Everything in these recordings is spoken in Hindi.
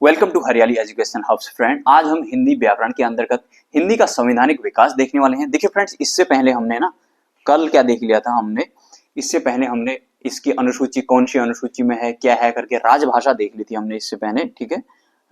वेलकम टू हरियाली एजुकेशन हब्स फ्रेंड। आज हम हिंदी व्याकरण के अंतर्गत हिंदी का संवैधानिक विकास देखने वाले हैं। देखिए फ्रेंड्स, इससे पहले हमने ना कल क्या देख लिया था हमने, इससे पहले हमने इसकी अनुसूची कौन सी अनुसूची में है क्या है करके राजभाषा देख ली थी हमने इससे पहले। ठीक है,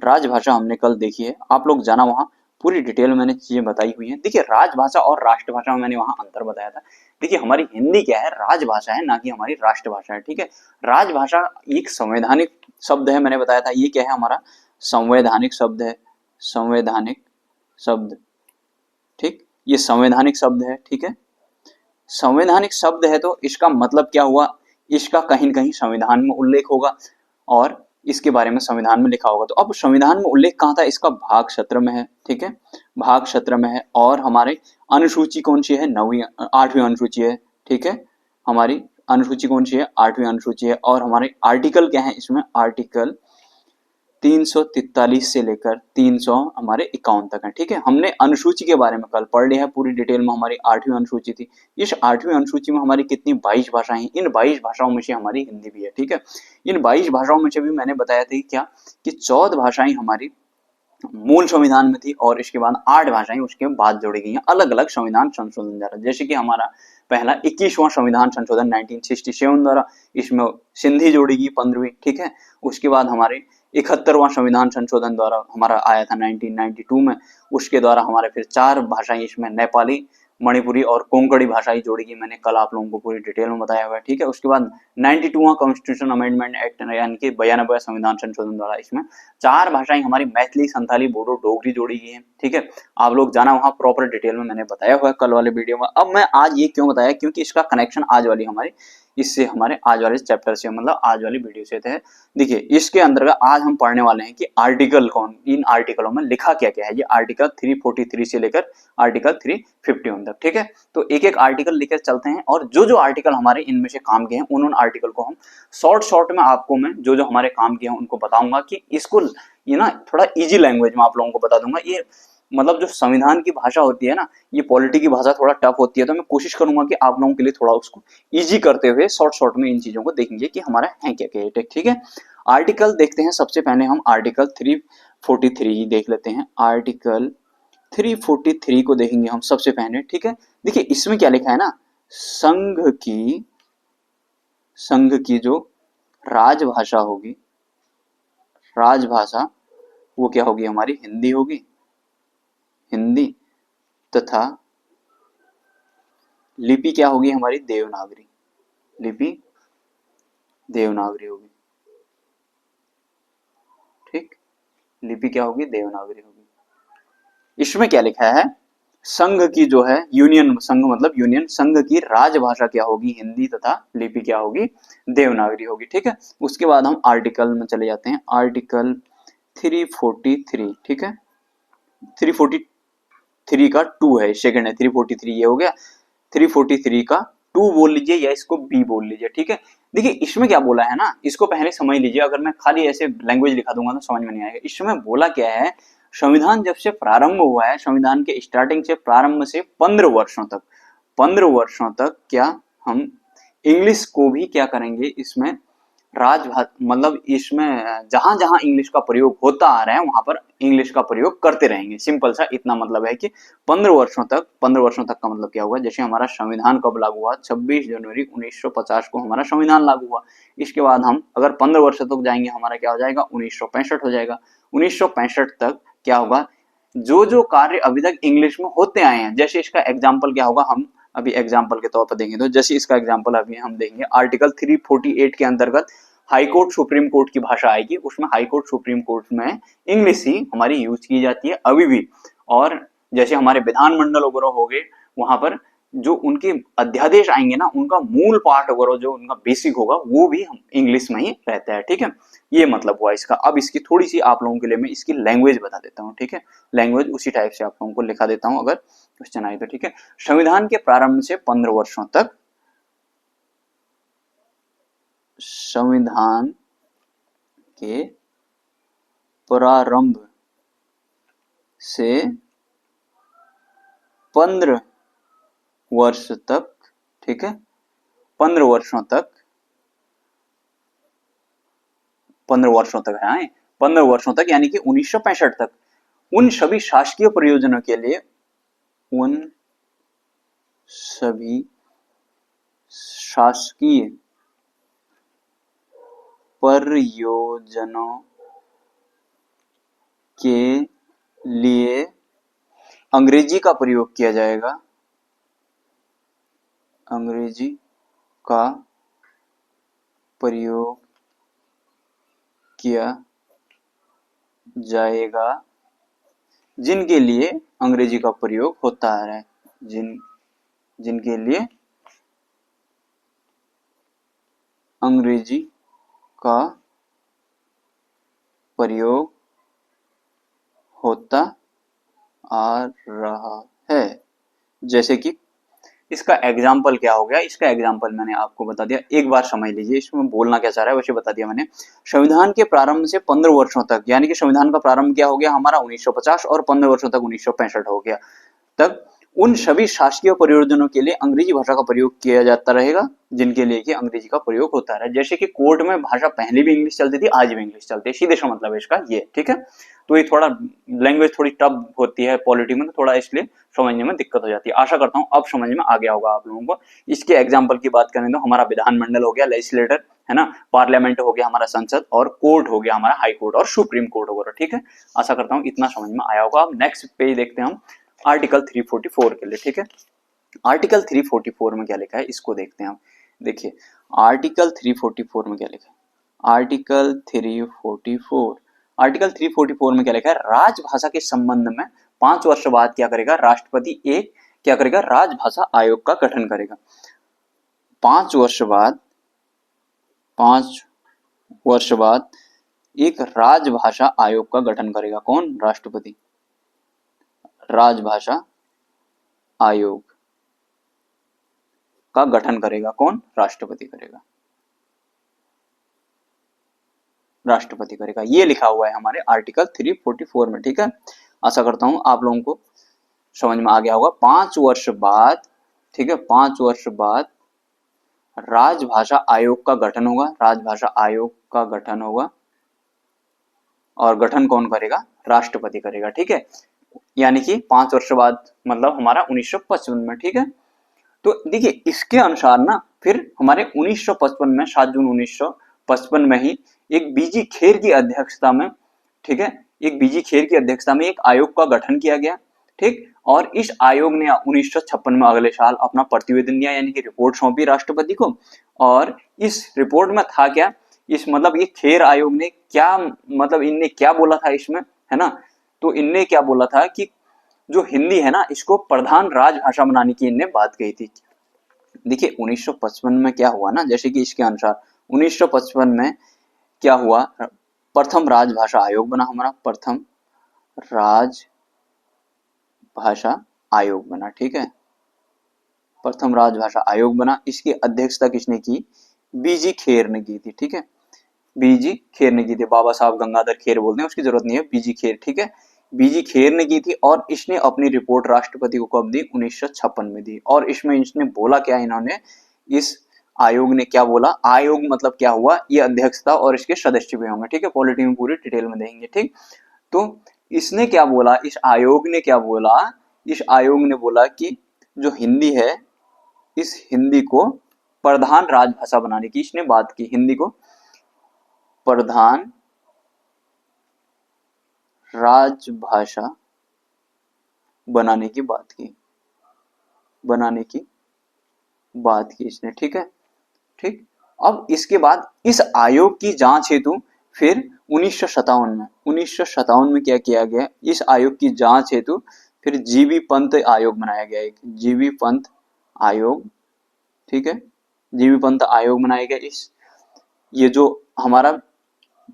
राजभाषा हमने कल देखी है, आप लोग जाना, वहाँ पूरी डिटेल में मैंने चीजें बताई हुई हैं। देखिए राजभाषा और राष्ट्रभाषा में मैंने वहां अंतर बताया था। देखिए हमारी हिंदी क्या है, राजभाषा है, ना कि हमारी राष्ट्रभाषा है। ठीक है, राजभाषा एक संवैधानिक शब्द है, मैंने बताया था। ये क्या है, हमारा संवैधानिक शब्द है, संवैधानिक शब्द। ठीक, ये संवैधानिक शब्द है। ठीक है, संवैधानिक शब्द है तो इसका मतलब क्या हुआ, इसका कहीं न कहीं संविधान में उल्लेख होगा और इसके बारे में संविधान में लिखा होगा। तो अब संविधान में उल्लेख कहाँ था, इसका भाग 17 में है। ठीक है, भाग 17 में है। और हमारे अनुसूची कौन सी है, 9वीं 8वीं अनुसूची है। ठीक है, हमारी अनुसूची कौन सी है, 8वीं अनुसूची है। और हमारे आर्टिकल क्या है इसमें, आर्टिकल 343 से लेकर 300 हमारे 51 तक है। ठीक है, हमने अनुसूची के बारे में कल पढ़ लिया है पूरी डिटेल में। हमारी 8वीं अनुसूची थी। इस 8वीं अनुसूची में हमारी कितनी 22 भाषाएं, इन 22 भाषाओं में से हमारी हिंदी भी है। ठीक है, इन 22 भाषाओं में से भी मैंने बताया था कि क्या, कि 14 भाषाएं हमारी मूल संविधान में थी और इसके बाद 8 भाषाएं उसके बाद जोड़ी गई हैं अलग अलग संविधान संशोधन द्वारा। जैसे कि हमारा पहला 21वां संविधान संशोधन 1967 द्वारा, इसमें सिंधी जोड़ी गई 15वीं। ठीक है, उसके बाद हमारे 71वां संविधान संशोधन द्वारा हमारा आया था 1992 में, उसके द्वारा हमारे फिर 4 भाषाएं इसमें नेपाली, मणिपुरी और कोंकणी भाषाएं जोड़ी गई। मैंने कल आप लोगों को पूरी डिटेल में बताया हुआ है। ठीक है, उसके बाद 92वां कॉन्स्टिट्यूशन अमेंडमेंट एक्ट यानी कि 92वां संविधान संशोधन द्वारा इसमें 4 भाषाएं हमारी मैथिली, संथाली, बोडो, डोगरी जोड़ी गई हैं। ठीक है, आप लोग जाना, वहां प्रॉपर डिटेल में मैंने बताया हुआ है कल वाले वीडियो में। अब मैं आज ये क्यों बताया, क्योंकि इसका कनेक्शन आज वाली हमारी इससे हमारे आज वाले चैप्टर से, मतलब आज वाली वीडियो से थे। देखिए इसके अंतर्गत आज हम पढ़ने वाले हैं कि आर्टिकल कौन, इन आर्टिकलों में लिखा क्या क्या है। ये आर्टिकल 343 से लेकर आर्टिकल 351 तक। ठीक है, तो एक एक आर्टिकल लेकर चलते हैं और जो जो आर्टिकल हमारे इनमें से काम के हैं उन आर्टिकल को हम शॉर्ट में आपको मैं जो जो हमारे काम किए हैं उनको बताऊंगा, कि इसको ये ना थोड़ा इजी लैंग्वेज में आप लोगों को बता दूंगा। ये मतलब जो संविधान की भाषा होती है ना, ये पॉलिटी की भाषा थोड़ा टफ होती है, तो मैं कोशिश करूंगा कि आप लोगों के लिए थोड़ा उसको इजी करते हुए शॉर्ट में इन चीजों को देखेंगे कि हमारा है क्या क्या। ठीक है, आर्टिकल देखते हैं। सबसे पहले हम आर्टिकल 343 देख लेते हैं। आर्टिकल 343 को देखेंगे हम सबसे पहले। ठीक है, देखिए इसमें क्या लिखा है ना, संघ की जो राजभाषा होगी, राजभाषा वो क्या होगी, हमारी हिंदी होगी, हिंदी, तथा लिपि क्या होगी हमारी, देवनागरी, लिपि देवनागरी होगी। ठीक, लिपि क्या होगी, देवनागरी होगी। इसमें क्या लिखा है, संघ की जो है यूनियन, संघ मतलब यूनियन, संघ की राजभाषा क्या होगी, हिंदी, तथा लिपि क्या होगी, देवनागरी होगी। ठीक है, उसके बाद हम आर्टिकल में चले जाते हैं। आर्टिकल 343। ठीक है, 343 का 2 है, सेकंड है 343, ये हो गया। 343 का 2 बोल लीजिए या इसको बी बोल लीजिए। ठीक है, देखिए इसमें क्या बोला है ना, इसको पहले समझ लीजिए। अगर मैं खाली ऐसे लैंग्वेज लिखा दूंगा तो समझ में नहीं आएगा। इसमें बोला क्या है, संविधान जब से प्रारंभ हुआ है, संविधान के स्टार्टिंग से, प्रारंभ से 15 वर्षों तक, 15 वर्षों तक क्या हम इंग्लिश को भी क्या करेंगे, इसमें मतलब इसमें जहां जहां इंग्लिश का प्रयोग होता आ रहा है वहां पर इंग्लिश का प्रयोग करते रहेंगे। सिंपल सा इतना मतलब है कि 15 वर्षों तक, 15 वर्षों तक का मतलब क्या होगा, जैसे हमारा संविधान कब लागू हुआ, 26 जनवरी 1950 को हमारा संविधान लागू हुआ। इसके बाद हम अगर 15 वर्षों तक जाएंगे, हमारा क्या हो जाएगा, 1965 हो जाएगा। 1965 तक क्या होगा, जो जो कार्य अभी तक इंग्लिश में होते आए हैं, जैसे इसका एग्जाम्पल क्या होगा, हम अभी एग्जाम्पल के तौर पर देंगे। तो जैसे इसका एग्जाम्पल अभी हम देंगे, आर्टिकल 348 के अंतर्गत हाई कोर्ट सुप्रीम कोर्ट की भाषा आएगी। उसमें हाई कोर्ट सुप्रीम कोर्ट में इंग्लिश ही हमारी यूज की जाती है अभी भी। और जैसे हमारे विधानमंडल वगैरह हो गए, वहां पर जो उनके अध्यादेश आएंगे ना, उनका मूल पाठ वगैरह जो उनका बेसिक होगा वो भी हम इंग्लिश में ही रहता है। ठीक है, ये मतलब हुआ इसका। अब इसकी थोड़ी सी आप लोगों के लिए मैं इसकी लैंग्वेज बता देता हूँ। ठीक है, लैंग्वेज उसी टाइप से आप लोगों को लिखा देता हूँ अगर क्वेश्चन आए तो। ठीक है, संविधान के प्रारंभ से 15 वर्षों तक, संविधान के प्रारंभ से 15 वर्ष तक, ठीक है, 15 वर्षों तक, 15 वर्षों तक है, 15 वर्षों तक यानी कि 1965 तक उन सभी शासकीय प्रयोजनों के लिए उन सभी शासकीय प्रयोजनों के लिए अंग्रेजी का प्रयोग किया जाएगा। अंग्रेजी का प्रयोग किया जाएगा जिनके लिए अंग्रेजी का प्रयोग होता है, जिनके लिए अंग्रेजी का प्रयोग होता आ रहा है। जैसे कि इसका एग्जाम्पल क्या हो गया, इसका एग्जाम्पल मैंने आपको बता दिया, एक बार समझ लीजिए इसमें बोलना क्या चाह रहा है वैसे बता दिया मैंने। संविधान के प्रारंभ से 15 वर्षों तक यानी कि संविधान का प्रारंभ क्या हो गया हमारा 1950 और 15 वर्षों तक 1965 हो गया तक उन सभी शासकीय प्रयोजनों के लिए अंग्रेजी भाषा का प्रयोग किया जाता रहेगा जिनके लिए कि अंग्रेजी का प्रयोग होता है। जैसे कि कोर्ट में भाषा पहले भी इंग्लिश चलती थी, आज भी इंग्लिश चलती है, सीधे सा मतलब है इसका ये, ठीक है। तो ये थोड़ा लैंग्वेज थोड़ी टफ होती है पॉलिटी में, तो थोड़ा इसलिए समझने में दिक्कत हो जाती है। आशा करता हूँ अब समझ में आ गया होगा आप लोगों को। इसके एग्जाम्पल की बात करें तो हमारा विधानमंडल हो गया, लेजिस्लेटर है ना, पार्लियामेंट हो गया हमारा संसद, और कोर्ट हो गया हमारा हाई कोर्ट और सुप्रीम कोर्ट वगैरह, ठीक है। आशा करता हूँ इतना समझ में आया होगा। अब नेक्स्ट पेज देखते हैं हम आर्टिकल 344 के लिए, ठीक है। आर्टिकल 344 में क्या लिखा है इसको देखते हैं हम। देखिए आर्टिकल 344 में क्या लिखा है, आर्टिकल 344 में क्या लिखा है, राजभाषा के संबंध में 5 वर्ष बाद क्या करेगा राष्ट्रपति एक क्या करेगा राजभाषा आयोग का गठन करेगा। 5 वर्ष बाद एक राजभाषा आयोग का गठन करेगा कौन, राष्ट्रपति। राजभाषा आयोग का गठन करेगा कौन, राष्ट्रपति करेगा, राष्ट्रपति करेगा। ये लिखा हुआ है हमारे आर्टिकल 344 में, ठीक है। आशा करता हूं आप लोगों को समझ में आ गया होगा। 5 वर्ष बाद, ठीक है, 5 वर्ष बाद राजभाषा आयोग का गठन होगा, राजभाषा आयोग का गठन होगा, और गठन कौन करेगा, राष्ट्रपति करेगा, ठीक है। यानी कि 5 वर्ष बाद मतलब हमारा 1955 में, ठीक है। तो देखिए इसके अनुसार ना फिर हमारे 1955 में 7 जून 1955 में ही एक बीजी खेर की अध्यक्षता में, ठीक है, एक बीजी खेर की अध्यक्षता में एक आयोग का गठन किया गया, ठीक। और इस आयोग ने 1956 में अगले साल अपना प्रतिवेदन दिया यानी कि रिपोर्ट सौंपी राष्ट्रपति को। और इस रिपोर्ट में था क्या, इस मतलब ये खेर आयोग ने क्या मतलब इनने क्या बोला था इसमें, है ना। तो इनने क्या बोला था कि जो हिंदी है ना इसको प्रधान राजभाषा बनाने की इनने बात कही थी। देखिए 1955 में क्या हुआ ना, जैसे कि इसके अनुसार 1955 में क्या हुआ, प्रथम राजभाषा आयोग बना हमारा, प्रथम राजभाषा आयोग बना, ठीक है। प्रथम राजभाषा आयोग बना, इसकी अध्यक्षता किसने की, बीजी खेर ने की थी, ठीक है। बीजी खेर ने की थी, बाबा साहब गंगाधर खेर बोलते हैं, उसकी जरूरत नहीं है, बीजी खेर, ठीक है। बीजी खेर ने की थी और इसने अपनी रिपोर्ट राष्ट्रपति को कब दी, 1956 में दी। और इसमें इसने बोला क्या, इन्होंने इस आयोग ने क्या बोला, आयोग मतलब क्या हुआ, ये अध्यक्ष था और इसके सदस्य भी होंगे, ठीक है। पॉलिटी में पूरी डिटेल में देंगे, ठीक। तो इसने क्या बोला, इस आयोग ने क्या बोला, इस आयोग ने बोला कि जो हिंदी है इस हिंदी को प्रधान राजभाषा बनाने की इसने बात की, हिंदी को प्रधान राजभाषा बनाने की बात की, बनाने की बात की इसने, ठीक है, ठीक। अब इसके बाद इस आयोग की जांच हेतु फिर 1957 में क्या किया गया, इस आयोग की जांच हेतु फिर जीबी पंत आयोग बनाया गया, एक जीबी पंत आयोग, ठीक है, जीबी पंत आयोग बनाया गया। इस ये जो हमारा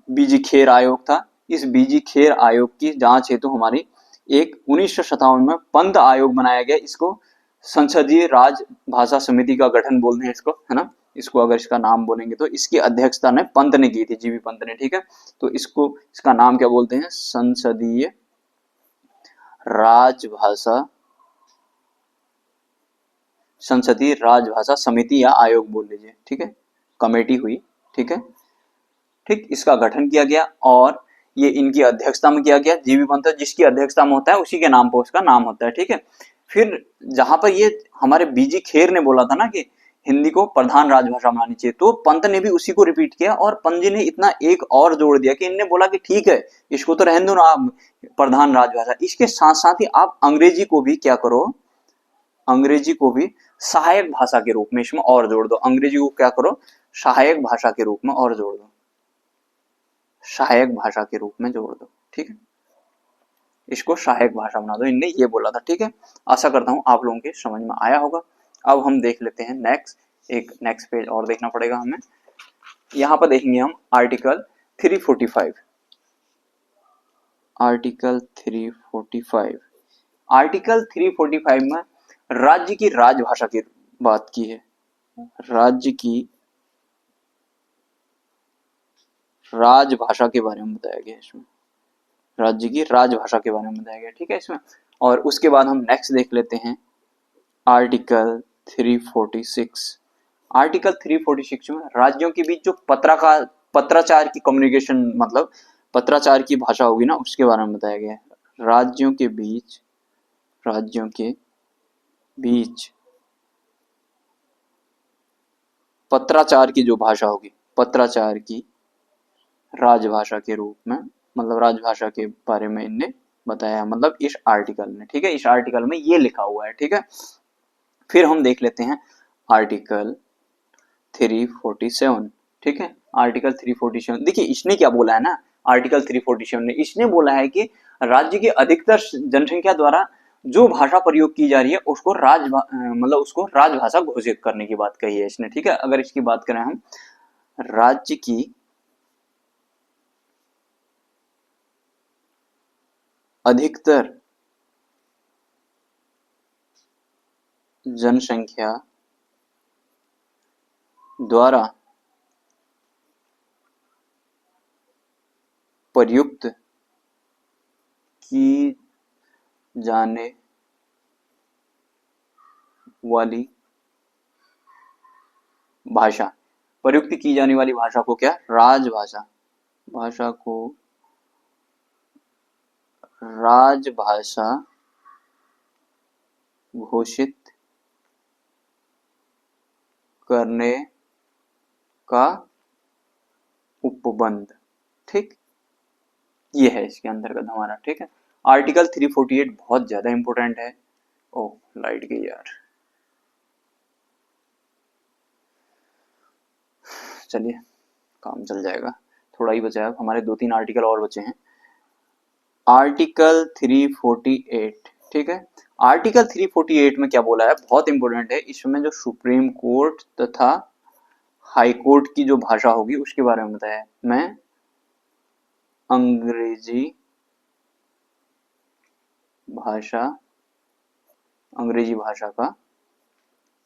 बीजी खेर आयोग था, इस बीजी खेर आयोग की जांच हेतु हमारी एक 1957 में पंत आयोग बनाया गया। इसको संसदीय राजभाषा समिति का गठन बोलते हैं इसको, है ना। इसको अगर इसका नाम बोलेंगे तो इसकी अध्यक्षता ने पंत ने की थी, जीबी पंत ने, ठीक है। तो इसको इसका नाम क्या बोलते हैं, संसदीय राजभाषा, संसदीय राजभाषा समिति या आयोग बोल लीजिए, ठीक है। कमेटी हुई, ठीक है, ठीक। इसका गठन किया गया और ये इनकी अध्यक्षता में किया गया, जीबी पंत जिसकी अध्यक्षता में होता है उसी के नाम पर उसका नाम होता है, ठीक है। फिर जहां पर ये हमारे बीजी खेर ने बोला था ना कि हिंदी को प्रधान राजभाषा बनानी चाहिए, तो पंत ने भी उसी को रिपीट किया, और पंत जी ने इतना एक और जोड़ दिया कि इनने बोला कि ठीक है इसको तो रहने दो ना आप प्रधान राजभाषा, इसके साथ साथ ही आप अंग्रेजी को भी क्या करो, अंग्रेजी को भी सहायक भाषा के रूप में इसमें और जोड़ दो, अंग्रेजी को क्या करो, सहायक भाषा के रूप में और जोड़ दो, सहायक भाषा के रूप में जोड़ दो, ठीक है, इसको सहायक भाषा बना दो, इनने ये बोला था, ठीक है। आशा करता हूं आप लोगों के समझ में आया होगा। अब हम देख लेते हैं नेक्स्ट पेज और देखना पड़ेगा हमें। यहां पर देखेंगे हम आर्टिकल 345, आर्टिकल 345, आर्टिकल 345 में राज्य की राजभाषा की बात की है, राज्य की राजभाषा के बारे में बताया गया है इसमें, राज्य की राजभाषा के बारे में बताया गया, ठीक है इसमें। और उसके बाद हम नेक्स्ट देख लेते हैं आर्टिकल 346, आर्टिकल 346 में राज्यों के बीच जो पत्राचार की कम्युनिकेशन, मतलब पत्राचार की भाषा होगी ना, उसके बारे में बताया गया है। राज्यों के बीच पत्राचार की जो भाषा होगी, पत्राचार की राजभाषा के रूप में, मतलब राजभाषा के बारे में इनने बताया, मतलब इस आर्टिकल में, ठीक है, इस आर्टिकल में ये लिखा हुआ है, ठीक है। फिर हम देख लेते हैं आर्टिकल 347, ठीक है, आर्टिकल 347 देखिए इसने क्या बोला है ना, आर्टिकल 347 ने इसने बोला है कि राज्य के अधिकतर जनसंख्या द्वारा जो भाषा प्रयोग की जा रही है उसको मतलब उसको राजभाषा घोषित करने की बात कही है इसने, ठीक है। अगर इसकी बात करें हम, राज्य की अधिकतर जनसंख्या द्वारा प्रयुक्त की जाने वाली भाषा, प्रयुक्त की जाने वाली भाषा को क्या, राजभाषा, भाषा को राजभाषा घोषित करने का उपबंध, ठीक, ये है इसके अंतर्गत हमारा, ठीक है। आर्टिकल 348 बहुत ज्यादा इंपॉर्टेंट है। ओ लाइट गई यार, चलिए काम चल जाएगा, थोड़ा ही बचा है, हमारे 2-3 आर्टिकल और बचे हैं। आर्टिकल 348, ठीक है, आर्टिकल 348 में क्या बोला है, बहुत इंपॉर्टेंट है, इसमें जो सुप्रीम कोर्ट तथा हाई कोर्ट की जो भाषा होगी उसके बारे में बताया है। मैं अंग्रेजी भाषा का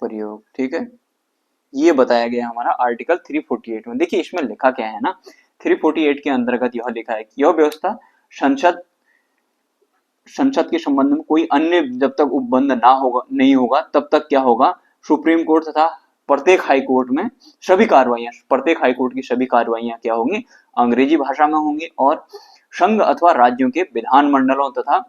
प्रयोग, ठीक है, ये बताया गया हमारा आर्टिकल 348 में। देखिए इसमें लिखा क्या है ना, 348 के अंतर्गत यह लिखा है कि यह व्यवस्था संसद के संबंध में कोई अन्य जब तक उपबंध नहीं होगा तब तक क्या होगा, सुप्रीम कोर्ट तथा प्रत्येक हाई कोर्ट में प्रत्येक हाई कोर्ट की सभी कार्रवाइयां क्या होंगी, अंग्रेजी भाषा में होंगी, और संघ अथवा राज्यों के विधानमंडलों तथा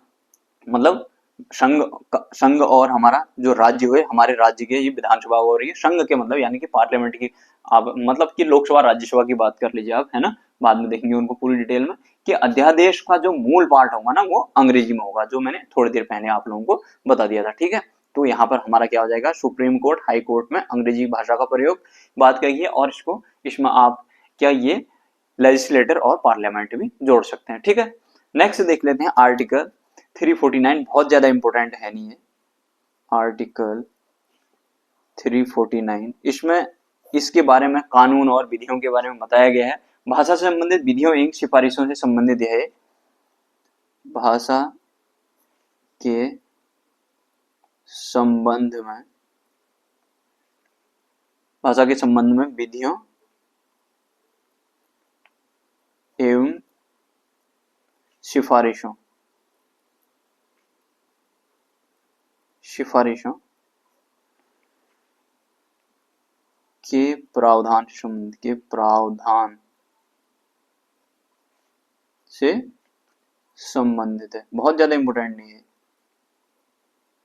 मतलब संघ और हमारा जो राज्य हुए, हमारे राज्य के ये विधानसभा हो रही है, संघ के मतलब यानी कि पार्लियामेंट की, आप मतलब कि लोकसभा राज्यसभा की बात कर लीजिए आप, है ना, बाद में देखेंगे उनको पूरी डिटेल में, कि अध्यादेश का जो मूल पार्ट होगा ना वो अंग्रेजी में होगा, जो मैंने थोड़ी देर पहले आप लोगों को बता दिया था, ठीक है। तो यहाँ पर हमारा क्या हो जाएगा, सुप्रीम कोर्ट हाई कोर्ट में अंग्रेजी भाषा का प्रयोग बात करिए, और इसमें आप क्या ये लेजिस्लेटर और पार्लियामेंट भी जोड़ सकते हैं, ठीक है। नेक्स्ट देख लेते हैं आर्टिकल 349, बहुत ज्यादा इंपॉर्टेंट है नहीं है, आर्टिकल 349, इसमें इसके बारे में कानून और विधियों के बारे में बताया गया है, भाषा से संबंधित विधियों एवं सिफारिशों से संबंधित है, भाषा के संबंध में, भाषा के संबंध में विधियों एवं सिफारिशों के प्रावधान से संबंधित है, बहुत ज्यादा इंपॉर्टेंट नहीं है,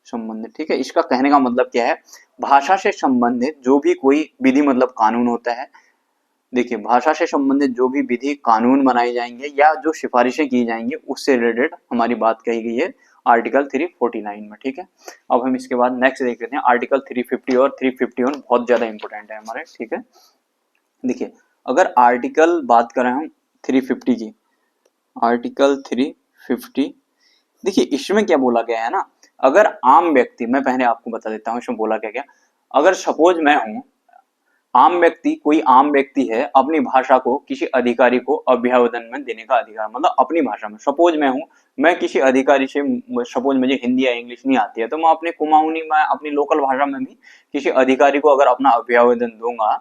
संबंधित, ठीक है। इसका कहने का मतलब क्या है, भाषा से संबंधित जो भी कोई विधि मतलब कानून होता है, देखिए भाषा से संबंधित जो भी विधि कानून बनाए जाएंगे या जो सिफारिशें की जाएंगी उससे रिलेटेड हमारी बात कही गई है आर्टिकल 349 में, ठीक है। अब हम इसके बाद नेक्स्ट देख लेते हैं आर्टिकल 350 और 351, बहुत ज्यादा इंपॉर्टेंट है हमारे, ठीक है। देखिए अगर आर्टिकल बात करें हम 350 की, आर्टिकल 350, देखिए इसमें क्या बोला गया है ना, अगर आम व्यक्ति, मैं पहले आपको बता देता हूँ इसमें बोला क्या गया, अगर सपोज मैं हूं आम व्यक्ति, कोई आम व्यक्ति है, अपनी भाषा को किसी अधिकारी को अभ्यावेदन में देने का अधिकार, मतलब अपनी भाषा में, सपोज मैं हूं, मैं किसी अधिकारी से, सपोज मुझे हिंदी या इंग्लिश नहीं आती है तो मैं अपने कुमाऊनी में अपनी लोकल भाषा में भी किसी अधिकारी को अगर अपना अभ्यावेदन दूंगा,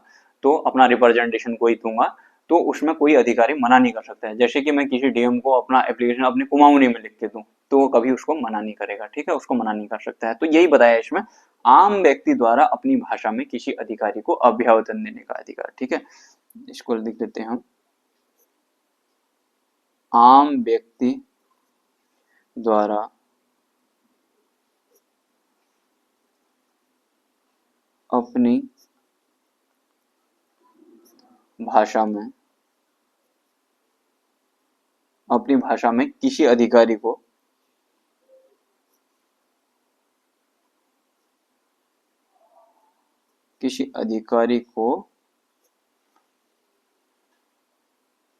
तो अपना रिप्रेजेंटेशन कोई दूंगा, तो उसमें कोई अधिकारी मना नहीं कर सकता है। जैसे कि मैं किसी डीएम को अपना एप्लीकेशन अपने कुमाऊनी में लिख के दूं तो वो कभी उसको मना नहीं करेगा, ठीक है, उसको मना नहीं कर सकता है। तो यही बताया इसमें, आम व्यक्ति द्वारा अपनी भाषा में किसी अधिकारी को अभ्यावेदन देने का अधिकार, ठीक है। इसको लिख देते हैं हम, आम व्यक्ति द्वारा अपनी भाषा में, अपनी भाषा में किसी अधिकारी को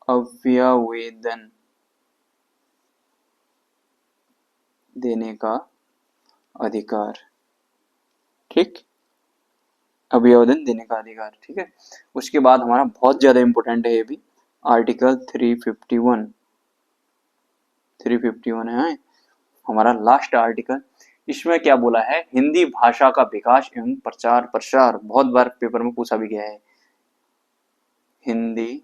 अभ्यावेदन देने का अधिकार, ठीक, अभ्यावेदन देने का अधिकार, ठीक है। उसके बाद हमारा बहुत ज्यादा इंपॉर्टेंट है ये भी, आर्टिकल 351 है हमारा लास्ट आर्टिकल। इसमें क्या बोला है, हिंदी भाषा का विकास एवं प्रचार प्रसार, बहुत बार पेपर में पूछा भी गया है, हिंदी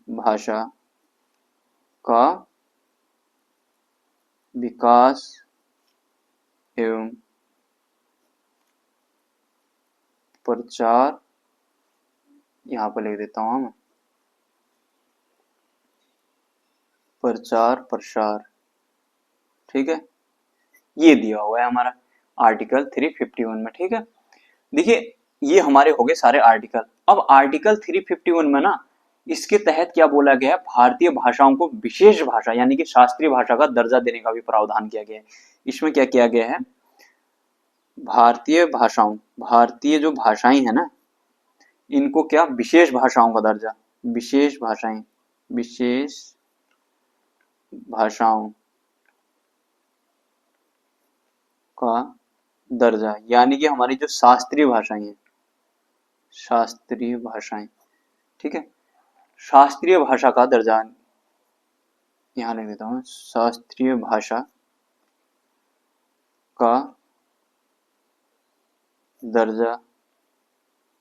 भाषा का विकास एवं प्रचार, यहां पर लिख देता हूं हम, प्रचार प्रसार, ठीक है, ये दिया हुआ है हमारा आर्टिकल 351 में, ठीक है। देखिए ये हमारे हो गए सारे आर्टिकल। अब आर्टिकल 351 में ना, इसके तहत क्या बोला गया है, भारतीय भाषाओं को विशेष भाषा यानी कि शास्त्रीय भाषा का दर्जा देने का भी प्रावधान किया गया है। इसमें क्या किया गया है, भारतीय भाषाओं, भारतीय जो भाषाएं है ना, इनको क्या विशेष भाषाओं का दर्जा, विशेष भाषाएं, विशेष भाषाओं का दर्जा, यानी कि हमारी जो शास्त्रीय भाषाएं हैं, शास्त्रीय भाषाएं, ठीक है, शास्त्रीय भाषा का दर्जा, यहां लिख देता हूं, शास्त्रीय भाषा का दर्जा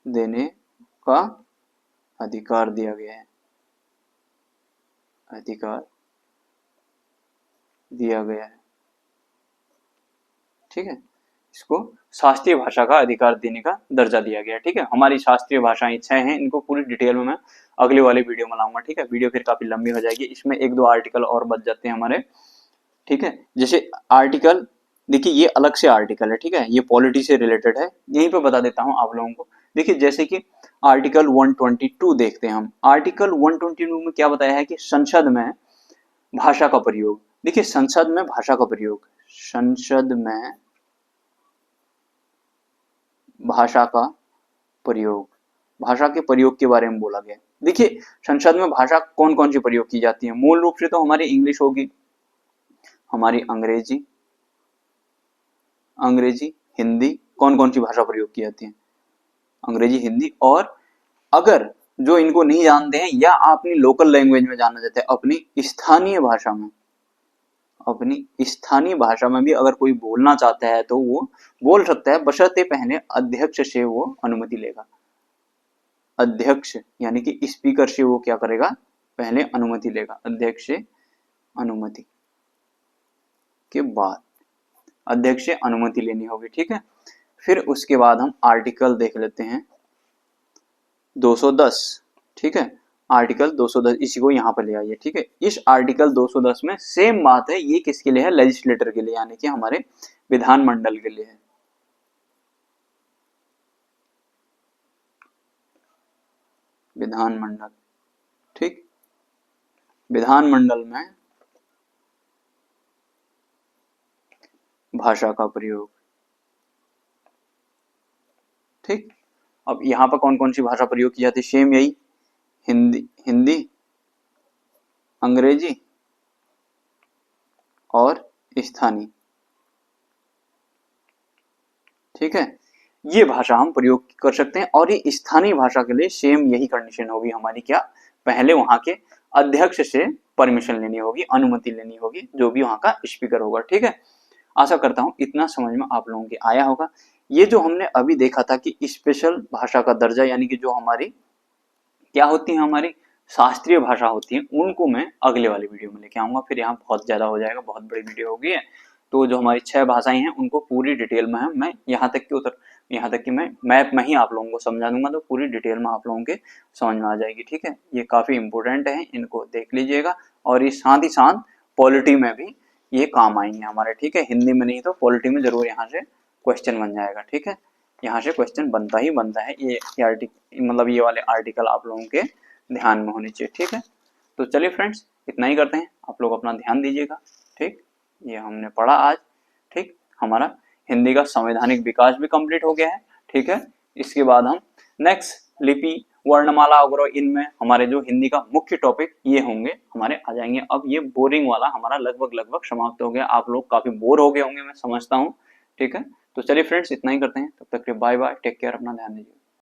देने का अधिकार दिया गया है, अधिकार दिया गया है, ठीक है। इसको शास्त्रीय भाषा का अधिकार देने का दर्जा दिया गया है, ठीक है। हमारी शास्त्रीय भाषाएं 6 हैं, इनको पूरी डिटेल में मैं अगले वाले वीडियो में लाऊंगा, ठीक है। वीडियो फिर काफी लंबी हो जाएगी, इसमें 1-2 आर्टिकल और बच जाते हैं हमारे, ठीक है। जैसे आर्टिकल, देखिए ये अलग से आर्टिकल है, ठीक है, ये पॉलिटी से रिलेटेड है, यहीं पे बता देता हूं आप लोगों को। देखिए जैसे कि आर्टिकल 122 देखते हैं हम, आर्टिकल 122 में क्या बताया है कि संसद में भाषा का प्रयोग, देखिए संसद में भाषा का प्रयोग, संसद में भाषा का प्रयोग, भाषा के प्रयोग के बारे में बोला गया। देखिए संसद में भाषा कौन कौन सी प्रयोग की जाती है, मूल रूप से तो हमारी इंग्लिश होगी, हमारी अंग्रेजी, अंग्रेजी, हिंदी, कौन कौन सी भाषा प्रयोग की जाती है, अंग्रेजी, हिंदी, और अगर जो इनको नहीं जानते हैं या अपनी लोकल लैंग्वेज में जानना चाहते हैं, अपनी स्थानीय भाषा में, अपनी स्थानीय भाषा में भी अगर कोई बोलना चाहता है तो वो बोल सकता है, बशर्ते पहले अध्यक्ष से वो अनुमति लेगा, अध्यक्ष यानी कि स्पीकर से वो क्या करेगा, पहले अनुमति लेगा, अध्यक्ष से अनुमति के बाद, अध्यक्ष से अनुमति लेनी होगी, ठीक है। फिर उसके बाद हम आर्टिकल देख लेते हैं 210, ठीक है, आर्टिकल 210 इसी को यहाँ पर ले आइए, ठीक है। इस आर्टिकल 210 में सेम बात है, ये किसके लिए है, लेजिस्लेटर के लिए, यानी कि हमारे विधानमंडल के लिए है। विधानमंडल, ठीक। विधानमंडल में भाषा का प्रयोग, ठीक। अब यहाँ पर कौन कौन सी भाषा प्रयोग की जाती है, सेम यही, हिंदी, अंग्रेजी और स्थानीय, ठीक है। ये भाषा हम प्रयोग कर सकते हैं। और ये स्थानीय भाषा के लिए सेम यही कंडीशन होगी हमारी, क्या, पहले वहां के अध्यक्ष से परमिशन लेनी होगी, अनुमति लेनी होगी, जो भी वहां का स्पीकर होगा, ठीक है। आशा करता हूं इतना समझ में आप लोगों के आया होगा। ये जो हमने अभी देखा था कि स्पेशल भाषा का दर्जा, यानी कि जो हमारी क्या होती है, हमारी शास्त्रीय भाषा होती है, उनको मैं अगले वाली वीडियो में लेके आऊंगा। फिर यहाँ बहुत ज्यादा हो जाएगा, बहुत बड़ी वीडियो होगी है। तो जो हमारी 6 भाषाएं हैं उनको पूरी डिटेल में मैं यहाँ तक कि मैं मैप में ही आप लोगों को समझा दूंगा, तो पूरी डिटेल में आप लोगों के समझ में आ जाएगी, ठीक है। ये काफी इंपॉर्टेंट है, इनको देख लीजिएगा। और ये साथ ही साथ पॉलिटी में भी ये काम आएंगे हमारे, ठीक है। हिंदी में नहीं तो पॉलिटी में जरूर यहाँ से क्वेश्चन बन जाएगा, ठीक है। यहाँ से क्वेश्चन बनता ही बनता है। ये आर्टिकल, मतलब ये वाले आर्टिकल आप लोगों के ध्यान में होने चाहिए, ठीक है। तो चलिए फ्रेंड्स, इतना ही करते हैं, आप लोग अपना ध्यान दीजिएगा, ठीक। ये हमने पढ़ा आज, ठीक। हमारा हिंदी का संवैधानिक विकास भी कंप्लीट हो गया है, ठीक है। इसके बाद हम नेक्स्ट लिपि, वर्णमाला वगैरह, इनमें हमारे जो हिंदी का मुख्य टॉपिक ये होंगे हमारे आ जाएंगे। अब ये बोरिंग वाला हमारा लगभग समाप्त हो गया, आप लोग काफी बोर हो गए होंगे, मैं समझता हूँ, ठीक है। तो चलिए फ्रेंड्स, इतना ही करते हैं, तब तक के बाय बाय, टेक केयर, अपना ध्यान दीजिए।